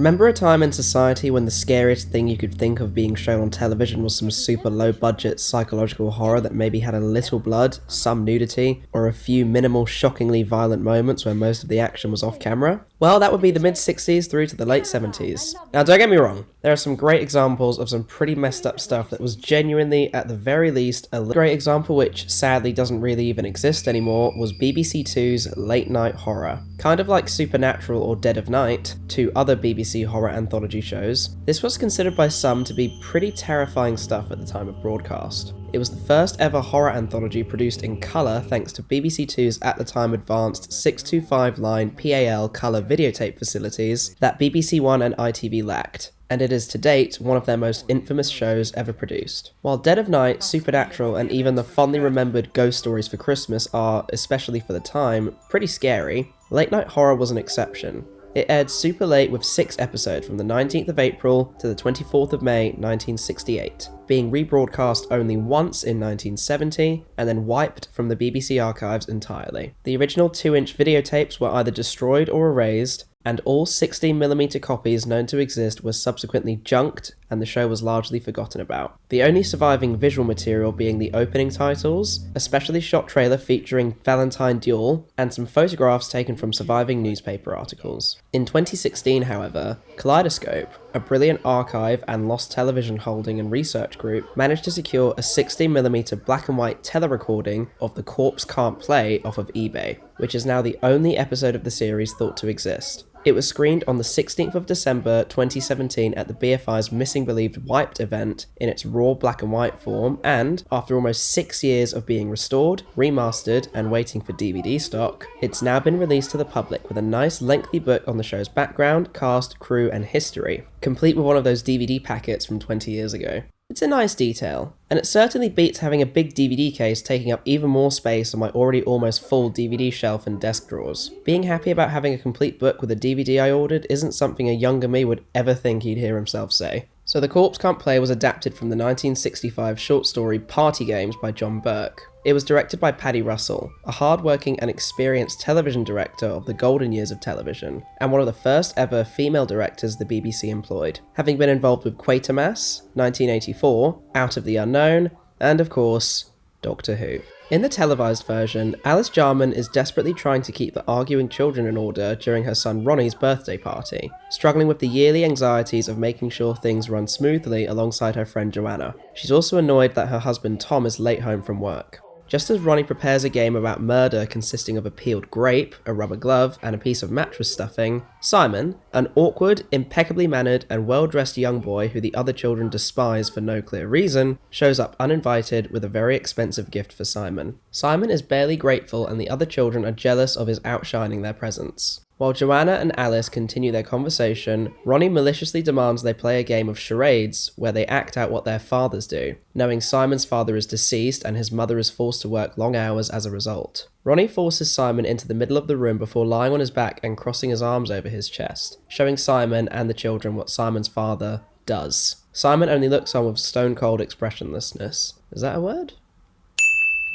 Remember a time in society when the scariest thing you could think of being shown on television was some super low-budget psychological horror that maybe had a little blood, some nudity, or a few minimal, shockingly violent moments where most of the action was off-camera? Well, that would be the mid-60s through to the late 70s. Now, don't get me wrong, there are some great examples of some pretty messed up stuff that was genuinely, at the very least, a great example which sadly doesn't really even exist anymore was BBC Two's late night horror. Kind of like Supernatural or Dead of Night, two other BBC horror anthology shows, this was considered by some to be pretty terrifying stuff at the time of broadcast. It was the first ever horror anthology produced in colour thanks to BBC Two's at the time advanced 625-line PAL colour videotape facilities that BBC One and ITV lacked, and it is to date one of their most infamous shows ever produced. While Dead of Night, Supernatural, and even the fondly remembered Ghost Stories for Christmas are, especially for the time, pretty scary, late night horror was an exception. It aired super late with 6 episodes from the 19th of April to the 24th of May 1968, being rebroadcast only once in 1970 and then wiped from the BBC archives entirely. The original 2-inch videotapes were either destroyed or erased, and all 16mm copies known to exist were subsequently junked, and the show was largely forgotten about. The only surviving visual material being the opening titles, a specially shot trailer featuring Valentine Duel, and some photographs taken from surviving newspaper articles. In 2016, however, Kaleidoscope, a brilliant archive and lost television holding and research group, managed to secure a 16mm black and white telerecording of The Corpse Can't Play off of eBay, which is now the only episode of the series thought to exist. It was screened on the 16th of December 2017 at the BFI's Missing Believed Wiped event in its raw black and white form, and, after almost 6 years of being restored, remastered, and waiting for DVD stock, it's now been released to the public with a nice lengthy book on the show's background, cast, crew, and history, complete with one of those DVD packets from 20 years ago. It's a nice detail, and it certainly beats having a big DVD case taking up even more space on my already almost full DVD shelf and desk drawers. Being happy about having a complete book with a DVD I ordered isn't something a younger me would ever think he'd hear himself say. So The Corpse Can't Play was adapted from the 1965 short story Party Games by John Burke. It was directed by Paddy Russell, a hard-working and experienced television director of the golden years of television, and one of the first ever female directors the BBC employed, having been involved with Quatermass, 1984, Out of the Unknown, and of course, Doctor Who. In the televised version, Alice Jarman is desperately trying to keep the arguing children in order during her son Ronnie's birthday party, struggling with the yearly anxieties of making sure things run smoothly alongside her friend Joanna. She's also annoyed that her husband Tom is late home from work. Just as Ronnie prepares a game about murder consisting of a peeled grape, a rubber glove, and a piece of mattress stuffing, Simon, an awkward, impeccably mannered, and well-dressed young boy who the other children despise for no clear reason, shows up uninvited with a very expensive gift for Simon. Simon is barely grateful, and the other children are jealous of his outshining their presents. While Joanna and Alice continue their conversation, Ronnie maliciously demands they play a game of charades where they act out what their fathers do, knowing Simon's father is deceased and his mother is forced to work long hours as a result. Ronnie forces Simon into the middle of the room before lying on his back and crossing his arms over his chest, showing Simon and the children what Simon's father does. Simon only looks on with stone-cold expressionlessness. Is that a word?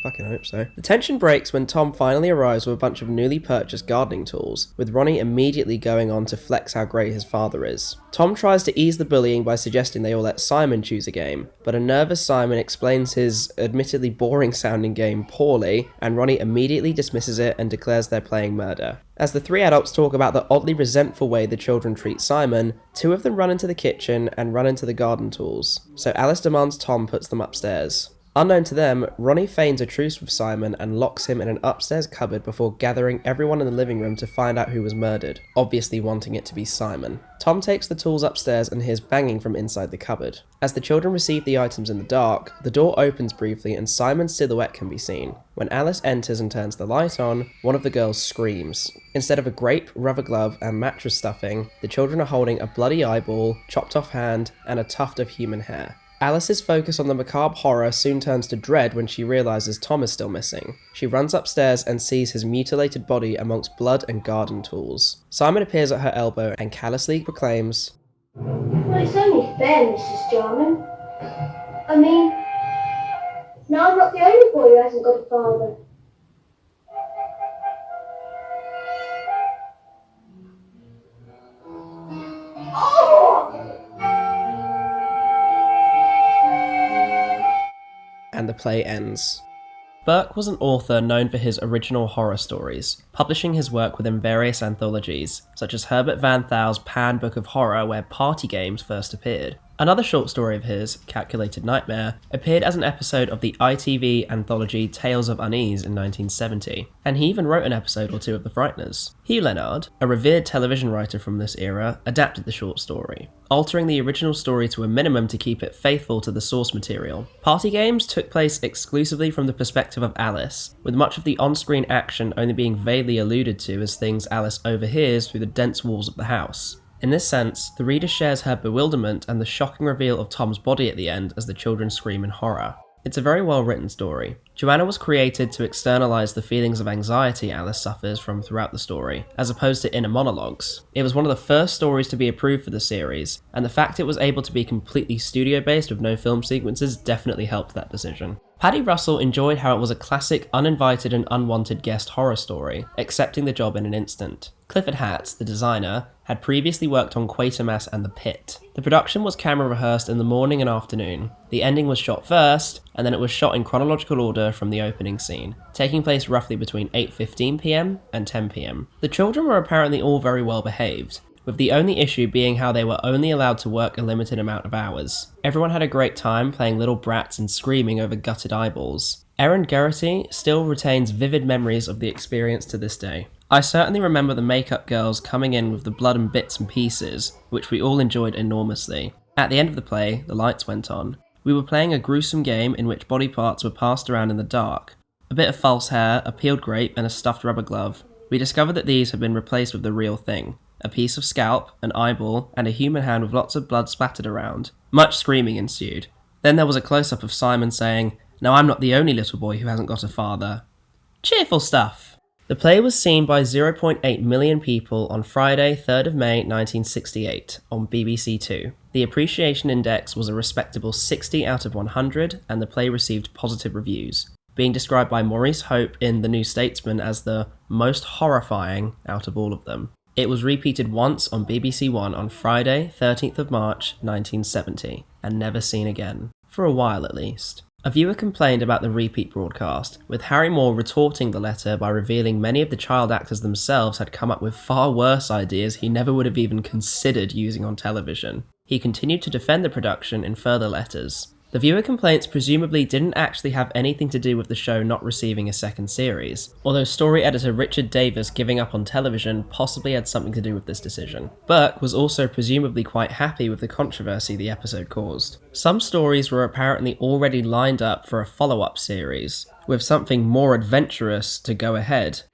Fucking hope so. The tension breaks when Tom finally arrives with a bunch of newly purchased gardening tools, with Ronnie immediately going on to flex how great his father is. Tom tries to ease the bullying by suggesting they all let Simon choose a game, but a nervous Simon explains his admittedly boring sounding game poorly, and Ronnie immediately dismisses it and declares they're playing murder. As the 3 adults talk about the oddly resentful way the children treat Simon, 2 of them run into the kitchen and run into the garden tools, so Alice demands Tom puts them upstairs. Unknown to them, Ronnie feigns a truce with Simon and locks him in an upstairs cupboard before gathering everyone in the living room to find out who was murdered, obviously wanting it to be Simon. Tom takes the tools upstairs and hears banging from inside the cupboard. As the children receive the items in the dark, the door opens briefly and Simon's silhouette can be seen. When Alice enters and turns the light on, one of the girls screams. Instead of a grape, rubber glove, and mattress stuffing, the children are holding a bloody eyeball, chopped off hand, and a tuft of human hair. Alice's focus on the macabre horror soon turns to dread when she realises Tom is still missing. She runs upstairs and sees his mutilated body amongst blood and garden tools. Simon appears at her elbow and callously proclaims, "Well, it's only fair, Mrs. Jarman. I mean, now I'm not the only boy who hasn't got a father." play ends. Burke was an author known for his original horror stories, publishing his work within various anthologies, such as Herbert Van Thou's Pan Book of Horror, where party games first appeared. Another short story of his, Calculated Nightmare, appeared as an episode of the ITV anthology Tales of Unease in 1970, and he even wrote an episode or two of The Frighteners. Hugh Leonard, a revered television writer from this era, adapted the short story, altering the original story to a minimum to keep it faithful to the source material. Party games took place exclusively from the perspective of Alice, with much of the on-screen action only being vaguely alluded to as things Alice overhears through the dense walls of the house. In this sense, the reader shares her bewilderment and the shocking reveal of Tom's body at the end as the children scream in horror. It's a very well written story. Joanna was created to externalise the feelings of anxiety Alice suffers from throughout the story, as opposed to inner monologues. It was one of the first stories to be approved for the series, and the fact it was able to be completely studio-based with no film sequences definitely helped that decision. Paddy Russell enjoyed how it was a classic uninvited and unwanted guest horror story, accepting the job in an instant. Clifford Hatts, the designer, had previously worked on Quatermass and The Pit. The production was camera rehearsed in the morning and afternoon. The ending was shot first, and then it was shot in chronological order from the opening scene, taking place roughly between 8:15 PM and 10 PM. The children were apparently all very well behaved, with the only issue being how they were only allowed to work a limited amount of hours. Everyone had a great time playing little brats and screaming over gutted eyeballs. Erin Doherty still retains vivid memories of the experience to this day. I certainly remember the makeup girls coming in with the blood and bits and pieces, which we all enjoyed enormously. At the end of the play, the lights went on. We were playing a gruesome game in which body parts were passed around in the dark. A bit of false hair, a peeled grape, and a stuffed rubber glove. We discovered that these had been replaced with the real thing. A piece of scalp, an eyeball, and a human hand with lots of blood splattered around. Much screaming ensued. Then there was a close-up of Simon saying, "Now I'm not the only little boy who hasn't got a father." Cheerful stuff! The play was seen by 0.8 million people on Friday, 3rd of May 1968, on BBC Two. The appreciation index was a respectable 60 out of 100, and the play received positive reviews, being described by Maurice Hope in The New Statesman as the most horrifying out of all of them. It was repeated once on BBC One on Friday, 13th of March 1970, and never seen again. For a while at least. A viewer complained about the repeat broadcast, with Harry Moore retorting the letter by revealing many of the child actors themselves had come up with far worse ideas he never would have even considered using on television. He continued to defend the production in further letters. The viewer complaints presumably didn't actually have anything to do with the show not receiving a second series, although story editor Richard Davis giving up on television possibly had something to do with this decision. Burke was also presumably quite happy with the controversy the episode caused. Some stories were apparently already lined up for a follow-up series, with something more adventurous to go ahead.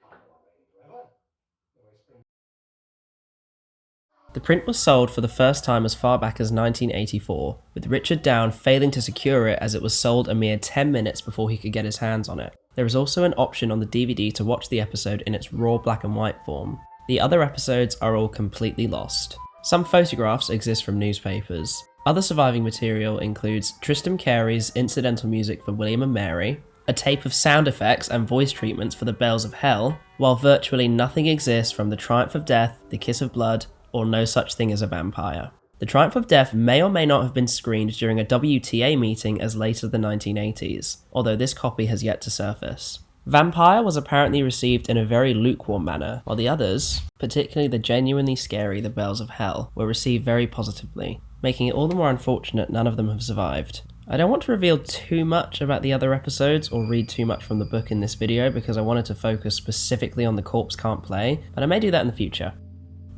The print was sold for the first time as far back as 1984, with Richard Down failing to secure it as it was sold a mere 10 minutes before he could get his hands on it. There is also an option on the DVD to watch the episode in its raw black and white form. The other episodes are all completely lost. Some photographs exist from newspapers. Other surviving material includes Tristram Carey's incidental music for William and Mary, a tape of sound effects and voice treatments for The Bells of Hell, while virtually nothing exists from The Triumph of Death, The Kiss of Blood, or No Such Thing as a Vampire. The Triumph of Death may or may not have been screened during a WTA meeting as late as the 1980s, although this copy has yet to surface. Vampire was apparently received in a very lukewarm manner, while the others, particularly the genuinely scary The Bells of Hell, were received very positively, making it all the more unfortunate none of them have survived. I don't want to reveal too much about the other episodes or read too much from the book in this video because I wanted to focus specifically on The Corpse Can't Play, but I may do that in the future.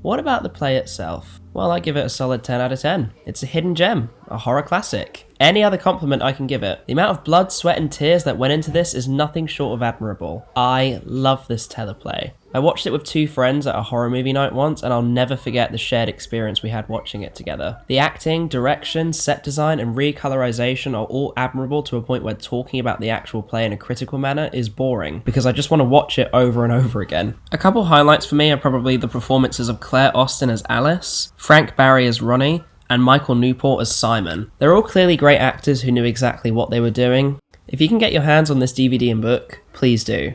What about the play itself? Well, I give it a solid 10 out of 10. It's a hidden gem, a horror classic. Any other compliment I can give it. The amount of blood, sweat and tears that went into this is nothing short of admirable. I love this teleplay. I watched it with two friends at a horror movie night once, and I'll never forget the shared experience we had watching it together. The acting, direction, set design and recolorization are all admirable to a point where talking about the actual play in a critical manner is boring, because I just want to watch it over and over again. A couple highlights for me are probably the performances of Claire Austin as Alice, Frank Barry as Ronnie, and Michael Newport as Simon. They're all clearly great actors who knew exactly what they were doing. If you can get your hands on this DVD and book, please do.